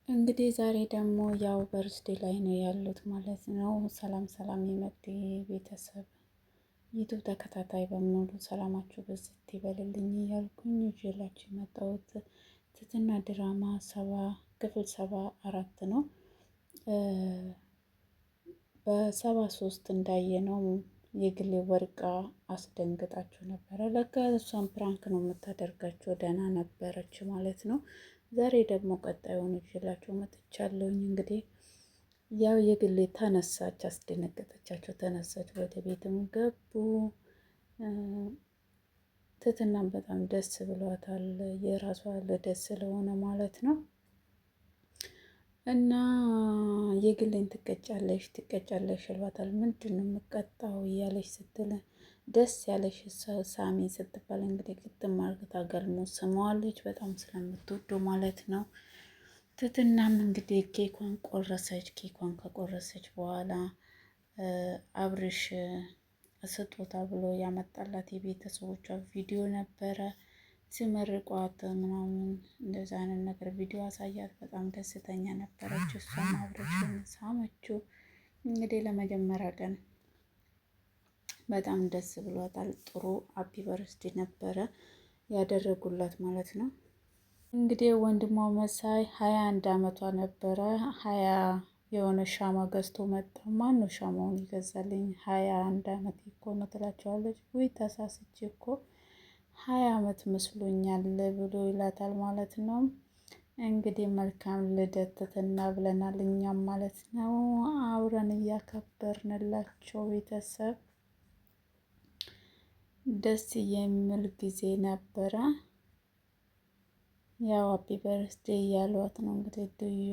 እንግዲህ ዛሬ ደግሞ ያው በርስዴ ላይ ነው ያሉት ማለት ነው። ሰላም ሰላም የመጤ ቤተሰብ ዩቱብ ተከታታይ በሙሉ ሰላማችሁ በዝት ይበልልኝ እያልኩኝ ይዤላችሁ የመጣሁት ትህትና ድራማ ክፍል 74 ነው። በ73 እንዳየነው የግሌ ወርቃ አስደንግጣችሁ ነበረ። ለካ እሷን ፕራንክ ነው የምታደርጋቸው። ደህና ነበረች ማለት ነው። ዛሬ ደግሞ ቀጣዩን ይዤላችሁ መጥቻለሁኝ። እንግዲህ ያው የግሌ ተነሳች፣ አስደነገጠቻቸው። ተነሳች፣ ወደ ቤትም ገቡ። ትህትናም በጣም ደስ ብሏታል፣ የራሷ ልደት ስለሆነ ማለት ነው። እና የግሌን ትቀጫለሽ ይሏታል። ምንድን ነው የምቀጣው እያለች ስትል ደስ ያለሽ ሳሚ ስትባል እንግዲህ ግጥም አርግታ ገልሞ ስመዋለች፣ በጣም ስለምትወደው ማለት ነው። ትህትናም እንግዲህ ኬኳን ቆረሰች። ኬኳን ከቆረሰች በኋላ አብርሽ ስጦታ ብሎ ያመጣላት የቤተሰቦቿ ቪዲዮ ነበረ። ሲመርቋት ምናምን እንደዛ አይነት ነገር ቪዲዮ አሳያት። በጣም ደስተኛ ነበረች። እሷም አብረሽን ሳመችው። እንግዲህ ለመጀመሪያ ቀን በጣም ደስ ብሏታል። ጥሩ አቢ በርስዴ ነበረ ያደረጉላት ማለት ነው። እንግዲህ ወንድሟ መሳይ 21 አመቷ ነበረ። 20 የሆነ ሻማ ገዝቶ መጣ። ማን ነው ሻማውን ይገዛልኝ? 21 አመት እኮ ነው ትላቸዋለች። ወይ ተሳስቼ እኮ 20 አመት መስሎኛል ብሎ ይላታል ማለት ነው። እንግዲህ መልካም ልደት ትህትና ብለናል እኛም ማለት ነው። አብረን እያከበርንላቸው ቤተሰብ ደስ የሚል ጊዜ ነበረ። ያው ሃፒ በርስዴ እያሏት ነው እንግዲህ ድዩ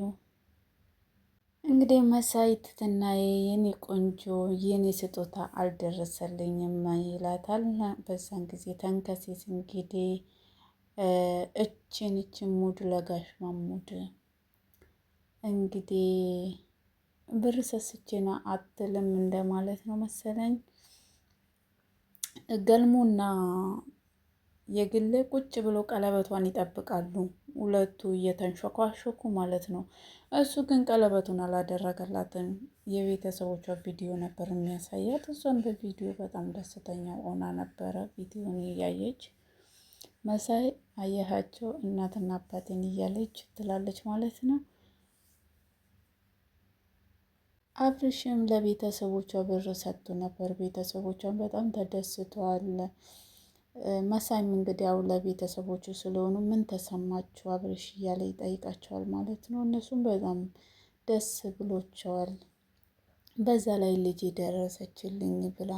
እንግዲህ መሳይ ትህትናዬ የኔ ቆንጆ የኔ ስጦታ አልደረሰልኝም ይላታል። በዛን ጊዜ ተንከሴስ እንግዲህ እችን ሙድ ለጋሽ ማሙድ እንግዲህ ብር ሰስቼና አትልም እንደማለት ነው መሰለኝ። ገልሙና የግል ቁጭ ብሎ ቀለበቷን ይጠብቃሉ። ሁለቱ እየተንሸኳሸኩ ማለት ነው። እሱ ግን ቀለበቱን አላደረገላትም። የቤተሰቦቿ ቪዲዮ ነበር የሚያሳያት። እሷን በቪዲዮ በጣም ደስተኛ ሆና ነበረ ቪዲዮን እያየች። መሳይ አየሃቸው እናትና አባቴን እያለች ትላለች ማለት ነው። አብርሽም ለቤተሰቦቿ ብር ሰጥቶ ነበር። ቤተሰቦቿን በጣም ተደስተዋል። መሳይም እንግዲህ ያው ለቤተሰቦቹ ስለሆኑ ምን ተሰማችሁ አብርሽ እያለ ይጠይቃቸዋል ማለት ነው። እነሱም በጣም ደስ ብሎቸዋል። በዛ ላይ ልጅ ደረሰችልኝ ብላ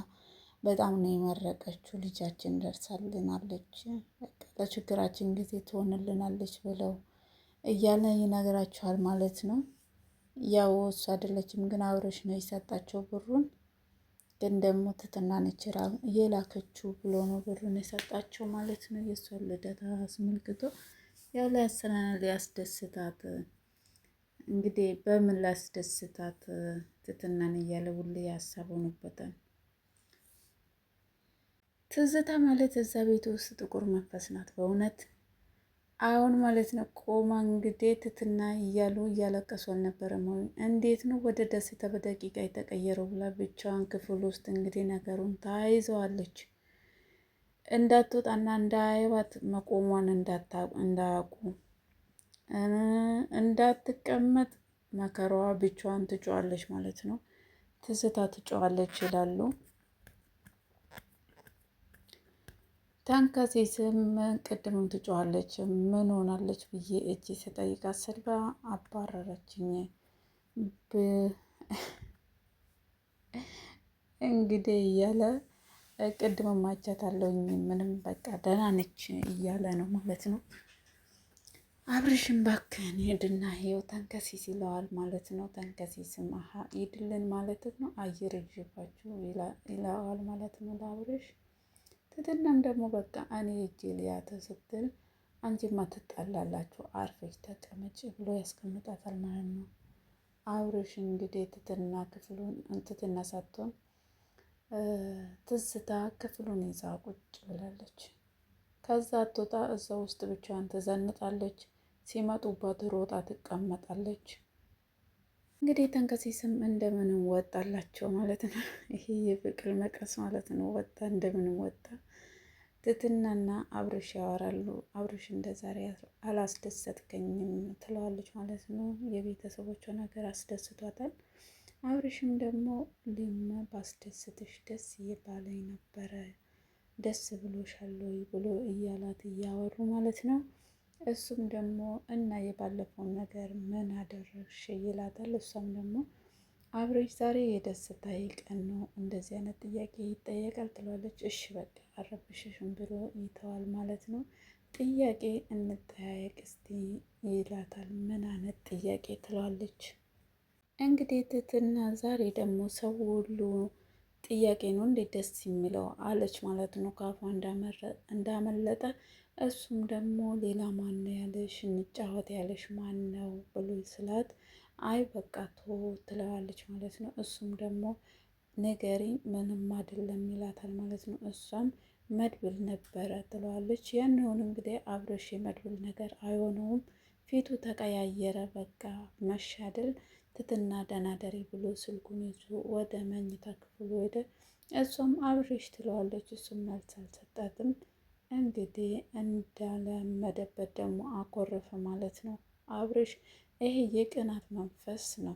በጣም ነው የመረቀችው። ልጃችን ደርሳልናለች፣ ለችግራችን ጊዜ ትሆንልናለች ብለው እያለ ይነግራቸዋል ማለት ነው። ያው እሱ አይደለችም ግን አብርሽ ነው የሰጣቸው ብሩን። ግን ደግሞ ትህትና ነች የላከችው ብሎ ነው ብሩን የሰጣቸው ማለት ነው። የእሷን ልደት አስመልክቶ ያው ሊያስደስታት እንግዲህ በምን ላስደስታት ትህትናን እያለ ሁሌ ያሳቡንበታል። ትዝታ ማለት እዛ ቤት ውስጥ ጥቁር መንፈስ ናት በእውነት አሁን ማለት ነው። ቆማ እንግዲህ ትህትና እያሉ እያለቀሱ አልነበረም ወይ? እንዴት ነው ወደ ደስታ በደቂቃ የተቀየረው ብላ ብቻዋን ክፍል ውስጥ እንግዲህ ነገሩን ተያይዘዋለች። እንዳትወጣና እንዳያዩት መቆሟን እንዳያውቁ እንዳትቀመጥ መከራዋ ብቻዋን ትጮዋለች ማለት ነው። ትዝታ ትጮዋለች ይላሉ። ተንከሴስም ቅድምም ትጮዋለች ምን ሆናለች ብዬ እጅ ስጠይቃት ስልጋ አባረረችኝ። እንግዲህ እያለ ቅድምም አይቻታለሁኝ ምንም በቃ ደህና ነች እያለ ነው ማለት ነው። አብርሽም እባክህን ሂድና ይኸው ተንከሲስ ይለዋል ማለት ነው። ተንከሲስም ሂድልን ማለት ነው። አየር ይዤባችሁ ይለዋል ማለት ነው ለአብርሽ። ትህትናም ደግሞ በቃ እኔ ሂጅ ልያት ስትል አንቺማ ትጣላላችሁ አርፈሽ ተቀመጭ ብሎ ያስቀምጣታል ማለት ነው። አብርሽ እንግዲህ ትህትና ሳትሆን ትዝታ ክፍሉን ይዛ ቁጭ ብላለች። ከዛ አትወጣ እዛ ውስጥ ብቻዋን ትዘንጣለች። ሲመጡባት ሮጣ ትቀመጣለች። እንግዲህ ተንከሲስም እንደምንም ወጣላቸው ማለት ነው። ይሄ የፍቅር መቀስ ማለት ነው። ወጣ እንደምንም ወጣ። ትትናና አብርሽ ያወራሉ። አብርሽ እንደዛሬ አላስደሰትከኝም ትለዋለች ማለት ነው። የቤተሰቦቿ ነገር አስደስቷታል። አብርሽም ደግሞ ልመ ባስደስትሽ ደስ እየባለኝ ነበረ፣ ደስ ብሎሻል ወይ ብሎ እያላት እያወሩ ማለት ነው። እሱም ደግሞ እና የባለፈውን ነገር ምን አደረግሽ ይላታል። እሷም ደግሞ አብርሽ ዛሬ የደስታዬ ቀን ነው፣ እንደዚህ አይነት ጥያቄ ይጠየቃል ትለዋለች። እሺ በቃ አረብሽሽም ብሎ ይተዋል ማለት ነው። ጥያቄ እንጠያየቅ እስቲ ይላታል። ምን አይነት ጥያቄ ትለዋለች። እንግዲህ ትትና ዛሬ ደግሞ ሰው ሁሉ ጥያቄ ነው እንዴት ደስ የሚለው አለች ማለት ነው። ካፏ እንዳመለጠ እሱም ደግሞ ሌላ ማን ነው ያለሽ፣ እንጫወት ያለሽ ማን ነው ብሎ ስላት አይ በቃ ቶ ትለዋለች ማለት ነው። እሱም ደግሞ ንገሪ ምንም አይደለም ይላታል ማለት ነው። እሷም መድብል ነበረ ትለዋለች። ያንውን እንግዲህ አብርሽ የመድብል ነገር አይሆነውም፣ ፊቱ ተቀያየረ። በቃ መሻደል ትትና ደናደሪ ብሎ ስልኩን ይዞ ወደ መኝታ ክፍሉ ሄደ። እሷም አብርሽ ትለዋለች። እሱም መልስ አልሰጣትም። እንግዲህ እንዳለመደበት ደግሞ አኮረፈ ማለት ነው አብርሽ። ይሄ የቅናት መንፈስ ነው።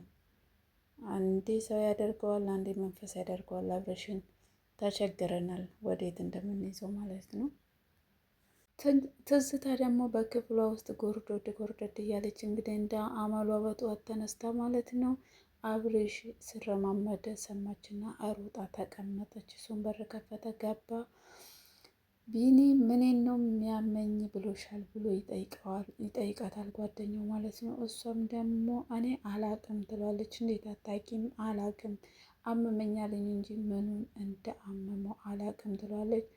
አንዴ ሰው ያደርገዋል፣ አንዴ መንፈስ ያደርገዋል። አብርሽን ተቸግረናል ወዴት እንደምንይዘው ማለት ነው። ትዝታ ደግሞ በክፍሏ ውስጥ ጎርዶድ ጎርዶድ እያለች እንግዲህ እንደ አመሏ በጠዋት ተነስታ ማለት ነው አብርሽ ስረማመደ ሰማችና አሮጣ ተቀመጠች። እሱን በር ከፈተ ገባ። ቢኒ ምኔን ነው የሚያመኝ ብሎሻል ብሎ ይጠይቃታል ጓደኛው ማለት ነው። እሷም ደግሞ እኔ አላቅም ትሏለች። እንዴት አታቂም? አላቅም አመመኛለኝ እንጂ ምኑን እንደ አመመው አላቅም ትሏለች።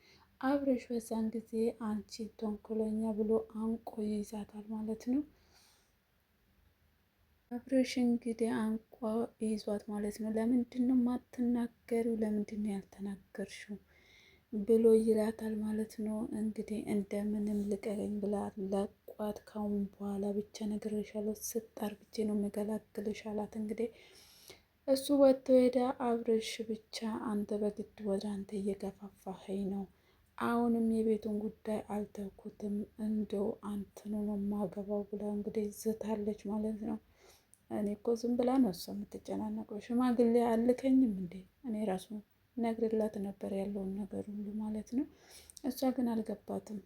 አብርሽ በዛን ጊዜ አንቺ ተንኮለኛ ብሎ አንቆ ይይዛታል ማለት ነው። አብርሽ እንግዲህ አንቋ ይዟት ማለት ነው። ለምንድን ነው የማትናገሪው? ለምንድን ነው ያልተናገርሽው ብሎ ይላታል ማለት ነው። እንግዲህ እንደምንም ልቀቀኝ ብላ ለቋት፣ ካሁን በኋላ ብቻ ነግሬሻለሁ፣ ስጣር ብቻ ነው የምገላግልሽ አላት። እንግዲህ እሱ ወጥቶ ሄደ። አብርሽ ብቻ አንተ በግድ ወደ አንተ እየገፋፋኸኝ ነው፣ አሁንም የቤቱን ጉዳይ አልተውኩትም፣ እንደው አንተኑ ነው የማገባው ብላ እንግዲህ ዝታለች ማለት ነው። እኔ እኮ ዝም ብላ ነው እሷ የምትጨናነቀው፣ ሽማግሌ አልከኝም እንዴ? እኔ ራሱ ነግርላት ነበር ያለውን ነገር ሁሉ ማለት ነው። እሷ ግን አልገባትም።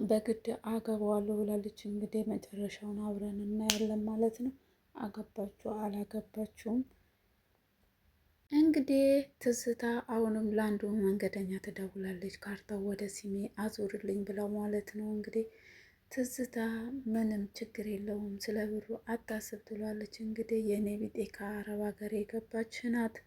በግድ አገባዋለሁ ብላለች። እንግዲህ መጨረሻውን አብረን እናያለን ማለት ነው። አገባችሁ አላገባችሁም እንግዲህ ትዝታ አሁንም ለአንዱ መንገደኛ ትደውላለች። ካርታው ወደ ሲሜ አዙርልኝ ብለው ማለት ነው። እንግዲህ ትዝታ ምንም ችግር የለውም ስለ ብሩ አታስብ ትሏለች። እንግዲህ የኔ ቢጤ ከአረብ ሀገር የገባች ናት።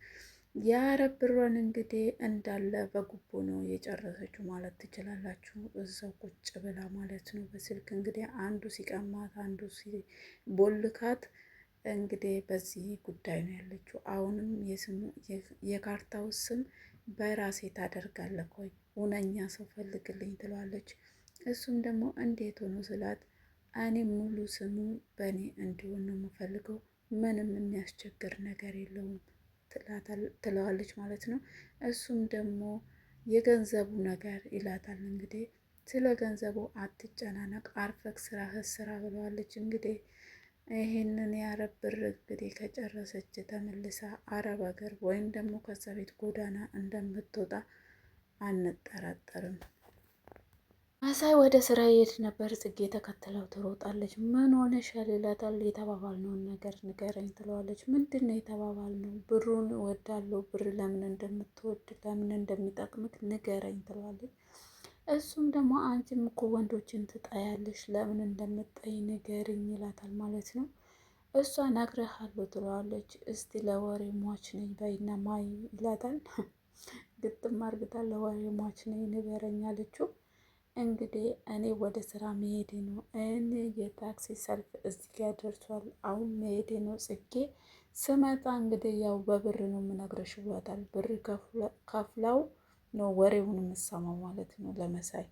የአረብ ብሯን እንግዲህ እንዳለ በጉቦ ነው የጨረሰችው ማለት ትችላላችሁ። እዛው ቁጭ ብላ ማለት ነው በስልክ እንግዲህ አንዱ ሲቀማት አንዱ ሲቦልካት እንግዲህ በዚህ ጉዳይ ነው ያለችው። አሁንም የካርታው ስም በራሴ ታደርጋለህ ወይ እውነኛ ሰው ፈልግልኝ ትለዋለች። እሱም ደግሞ እንዴት ሆኖ ስላት እኔ ሙሉ ስሙ በእኔ እንዲሆን ነው የምፈልገው፣ ምንም የሚያስቸግር ነገር የለውም ትለዋለች ማለት ነው። እሱም ደግሞ የገንዘቡ ነገር ይላታል። እንግዲህ ስለ ገንዘቡ አትጨናነቅ፣ አርፈክ ስራ ብለዋለች። እንግዲህ ይሄንን የአረብ ብር እንግዲህ ከጨረሰች ተመልሳ አረብ ሀገር ወይም ደግሞ ከዛ ቤት ጎዳና እንደምትወጣ አንጠራጠርም። መሳይ ወደ ስራ ይሄድ ነበር። ጽጌ ተከትለው ትሮጣለች። ምን ሆነሻል ይላታል። የተባባልነውን ነገር ንገረኝ ትለዋለች። ምንድን ነው የተባባልነው? ብሩን እወዳለሁ፣ ብር ለምን እንደምትወድ ለምን እንደሚጠቅምክ ንገረኝ ትለዋለች። እሱም ደግሞ አንቺም እኮ ወንዶችን ትጠያለሽ፣ ለምን እንደምትጠይ ንገርኝ ይላታል ማለት ነው። እሷ ነግሬሃለሁ ትለዋለች። እስቲ ለወሬ ሟች ነኝ በይና ማይ ይላታል። ግጥም አርግታ ለወሬ ሟች ነኝ ንገረኝ አለችው። እንግዲህ እኔ ወደ ስራ መሄዴ ነው፣ እኔ የታክሲ ሰልፍ እዚህ ጋር ደርሷል፣ አሁን መሄዴ ነው። ጽጌ ስመጣ እንግዲህ ያው በብር ነው የምነግርሽ ብሏታል። ብር ከፍላው ነው ወሬውን የምሰማው ማለት ነው ለመሳይ።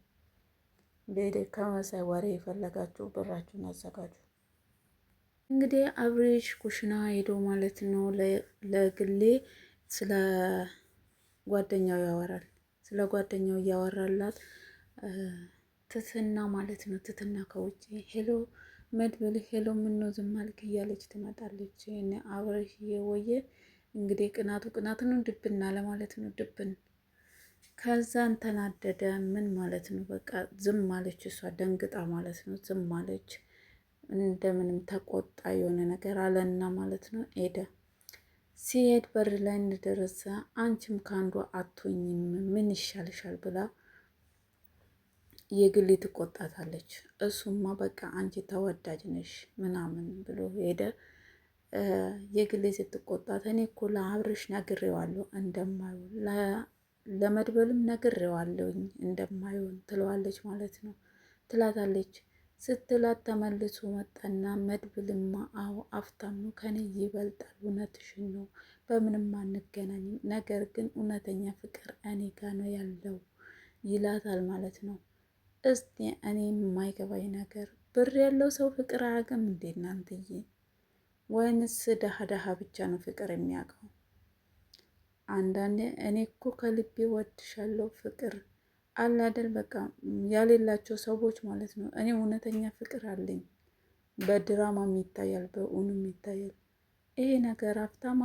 ቤዴ ከመሳይ ወሬ የፈለጋችሁ ብራችሁን አዘጋጁ። እንግዲህ አብሬሽ ኩሽና ሄዶ ማለት ነው ለግሌ ስለ ጓደኛው ያወራል። ስለ ጓደኛው እያወራላት ትትና ማለት ነው። ትትና ከውጭ ሄሎ መድብል ሄሎ ምነው ዝም አልክ እያለች ትመጣለች። አብሬሽ እየወየ እንግዲህ ቅናቱ ቅናት ነው፣ ድብና ለማለት ነው ድብን። ከዛን ተናደደ። ምን ማለት ነው በቃ ዝም አለች። እሷ ደንግጣ ማለት ነው ዝም አለች። እንደምንም ተቆጣ። የሆነ ነገር አለና ማለት ነው ሄደ። ሲሄድ በር ላይ እንደደረሰ አንቺም ከአንዷ አትሆኝም ምን ይሻልሻል ብላ የግሌ ትቆጣታለች። እሱማ በቃ አንቺ ተወዳጅ ነሽ ምናምን ብሎ ሄደ። የግሌ ስትቆጣት እኔ እኮ ለአብርሽ ነግሬዋለሁ እንደማይሆን ለመድበልም ነግሬዋለሁኝ እንደማይሆን ትለዋለች ማለት ነው ትላታለች። ስትላት ተመልሶ መጣና መድብልማ አዎ አፍታም ነው ከኔ ይበልጣል፣ እውነትሽን ነው፣ በምንም አንገናኝም፣ ነገር ግን እውነተኛ ፍቅር እኔ ጋ ነው ያለው ይላታል ማለት ነው። እስቲ እኔ የማይገባኝ ነገር ብር ያለው ሰው ፍቅር አያውቅም እንዴ እናንትዬ? ወይንስ ደሃ ደሃ ብቻ ነው ፍቅር የሚያውቀው? አንዳንዴ እኔ እኮ ከልቤ ወድሻለሁ ፍቅር አለ አይደል? በቃ ያሌላቸው ሰዎች ማለት ነው። እኔ እውነተኛ ፍቅር አለኝ፣ በድራማም ይታያል፣ በእውንም ይታያል። ይሄ ነገር አፍታም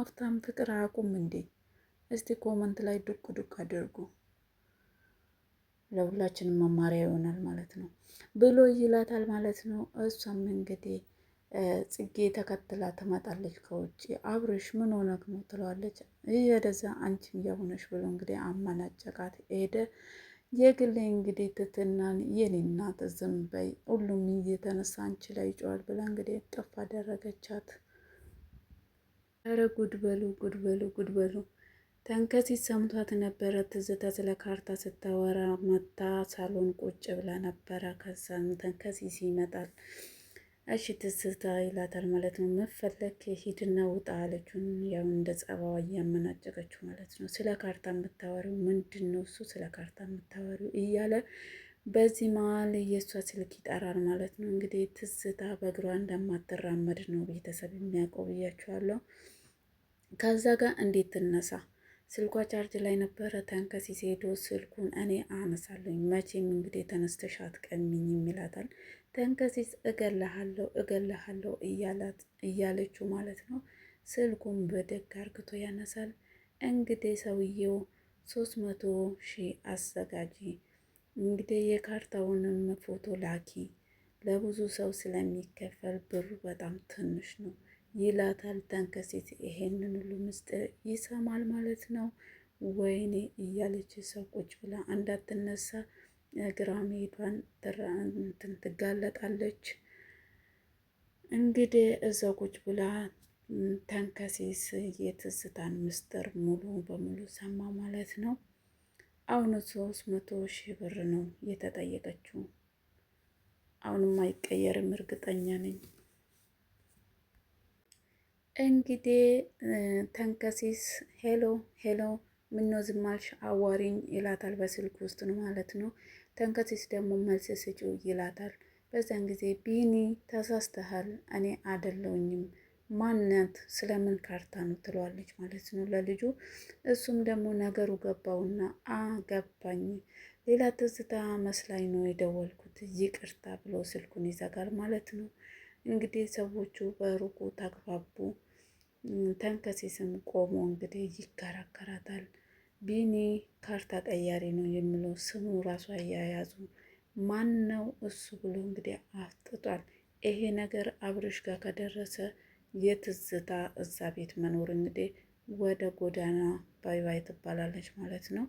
ፍቅር አያውቁም እንዴ? እስቲ ኮመንት ላይ ዱቅ ዱቅ አድርጉ፣ ለሁላችንም መማሪያ ይሆናል ማለት ነው ብሎ ይላታል ማለት ነው። እሷም እንግዲህ ጽጌ ተከትላ ትመጣለች ከውጭ። አብርሽ ምን ሆነክ ነው ትለዋለች። ይህ ወደዛ አንቺም እያሆነሽ ብሎ እንግዲህ አመናጨቃት ሄደ። የግሌ እንግዲህ ትትናን የኔ እናት ዝም በይ ሁሉም እየተነሳ አንቺ ላይ ይጮሃል ብላ እንግዲህ ጥፍ አደረገቻት። ኧረ ጉድ በሉ ጉድ በሉ ጉድ በሉ። ተንከሲት ሰምቷት ነበረ። ትዝታ ስለ ካርታ ስታወራ መታ ሳሎን ቁጭ ብላ ነበረ። ከዛም ተንከሲት ይመጣል። እሺ ትዝታ ይላታል ማለት ነው። መፈለግ ሂድና ውጣ አለችውን። ያው እንደ ጸባዋ እያመናጨቀችው ማለት ነው። ስለ ካርታ የምታወሪው ምንድን ነው? እሱ ስለ ካርታ የምታወሪው እያለ በዚህ መሀል የእሷ ስልክ ይጠራል ማለት ነው። እንግዲህ ትዝታ በእግሯ እንደማትራመድ ነው ቤተሰብ የሚያውቀው ብያችኋለሁ። ከዛ ጋር እንዴት ትነሳ? ስልኳ ቻርጅ ላይ ነበረ። ተንከሲስ ሄዶ ስልኩን እኔ አነሳለኝ መቼም እንግዲህ ተነስተሽ አትቀሚኝም ይላታል። ተንከሲስ እገለሃለሁ እያለችው ማለት ነው። ስልኩን በደግ አርግቶ ያነሳል። እንግዲህ ሰውየው 300,000 አዘጋጂ፣ እንግዲህ የካርታውንም ፎቶ ላኪ፣ ለብዙ ሰው ስለሚከፈል ብሩ በጣም ትንሽ ነው ይላታል። ተንከሲስ ይሄንን ሁሉ ምስጢር ይሰማል ማለት ነው። ወይኔ እያለች ሰው ቁጭ ብላ እንዳትነሳ ግራ መሄዷን ትጋለጣለች። እንግዲህ እዛ ቁጭ ብላ ተንከሲስ የትዝታን ምስጢር ሙሉ በሙሉ ሰማ ማለት ነው። አሁን 300,000 ብር ነው የተጠየቀችው። አሁንም አይቀየርም እርግጠኛ ነኝ። እንግዲህ ተንከሲስ ሄሎ ሄሎ ምነው ዝም አልሽ አዋሪኝ ይላታል። በስልክ ውስጥ ነው ማለት ነው። ተንከሲስ ደግሞ መልስ ስጪው ይላታል። በዛን ጊዜ ቢኒ ተሳስተሃል፣ እኔ አደለውኝም ማናት ስለምን ካርታ ነው ትለዋለች ማለት ነው ለልጁ። እሱም ደግሞ ነገሩ ገባውና ገባኝ፣ ሌላ ትዝታ መስላኝ ነው የደወልኩት ይቅርታ ብሎ ስልኩን ይዘጋል ማለት ነው። እንግዲህ ሰዎቹ በሩቁ ተግባቡ። ተንከሲስም ቆሞ እንግዲህ ይከራከራታል። ቢኒ ካርታ ቀያሪ ነው የሚለው ስሙ ራሱ አያያዙ ማን ነው እሱ ብሎ እንግዲህ አፍጥጧል። ይሄ ነገር አብርሽ ጋር ከደረሰ የትዝታ እዛ ቤት መኖር እንግዲህ ወደ ጎዳና ባይ ባይ ትባላለች ማለት ነው።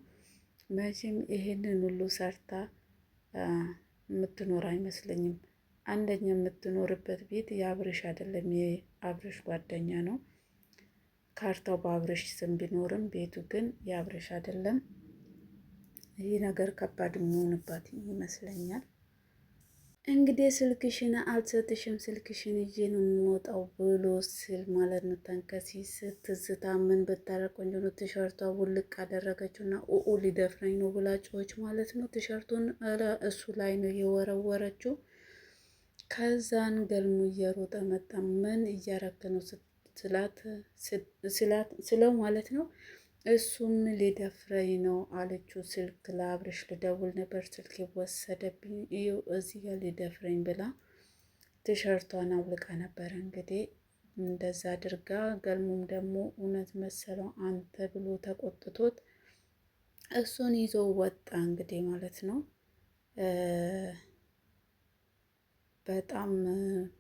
መቼም ይሄንን ሁሉ ሰርታ የምትኖር አይመስለኝም። አንደኛ የምትኖርበት ቤት የአብርሽ አይደለም፣ የአብርሽ ጓደኛ ነው። ካርታው በአብርሽ ስም ቢኖርም ቤቱ ግን የአብርሽ አይደለም። ይህ ነገር ከባድ የሚሆንባት ይመስለኛል። እንግዲህ ስልክሽን አልሰጥሽም ስልክሽን ይዤ ነው የምወጣው ብሎ ስል ማለት ነው። ተንከሲስ ትዝታ ምን ብታረቅ ቆንጆ ነው። ቲሸርቷ ውልቅ አደረገችው እና ኡኡ ሊደፍረኝ ነው ብላ ጮኸች ማለት ነው። ቲሸርቱን እሱ ላይ ነው የወረወረችው። ከዛን ገልሙ እየሮጠ መጣ። ምን እያረክ ነው ስለው ማለት ነው። እሱም ሊደፍረኝ ነው አለችው። ስልክ ለአብርሽ ልደውል ነበር ስልክ ወሰደብኝ፣ ይኸው እዚህ ጋር ሊደፍረኝ ብላ ቲሸርቷን አውልቃ ነበረ። እንግዲህ እንደዛ አድርጋ ገልሙም ደግሞ እውነት መሰለው አንተ ብሎ ተቆጥቶት እሱን ይዞ ወጣ። እንግዲህ ማለት ነው በጣም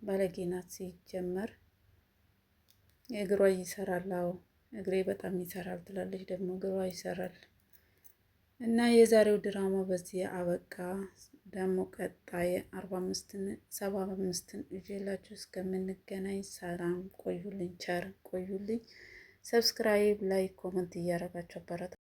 ባለጌ ናት ሲጀመር። እግሯ ይሰራል። አዎ እግሬ በጣም ይሰራል ትላለች፣ ደግሞ እግሯ ይሰራል። እና የዛሬው ድራማ በዚህ አበቃ። ደግሞ ቀጣይ 45ን 75ን ይዤላችሁ እስከምንገናኝ ሰላም ቆዩልኝ፣ ቸር ቆዩልኝ። ሰብስክራይብ፣ ላይክ፣ ኮመንት እያደረጋችሁ አበረታ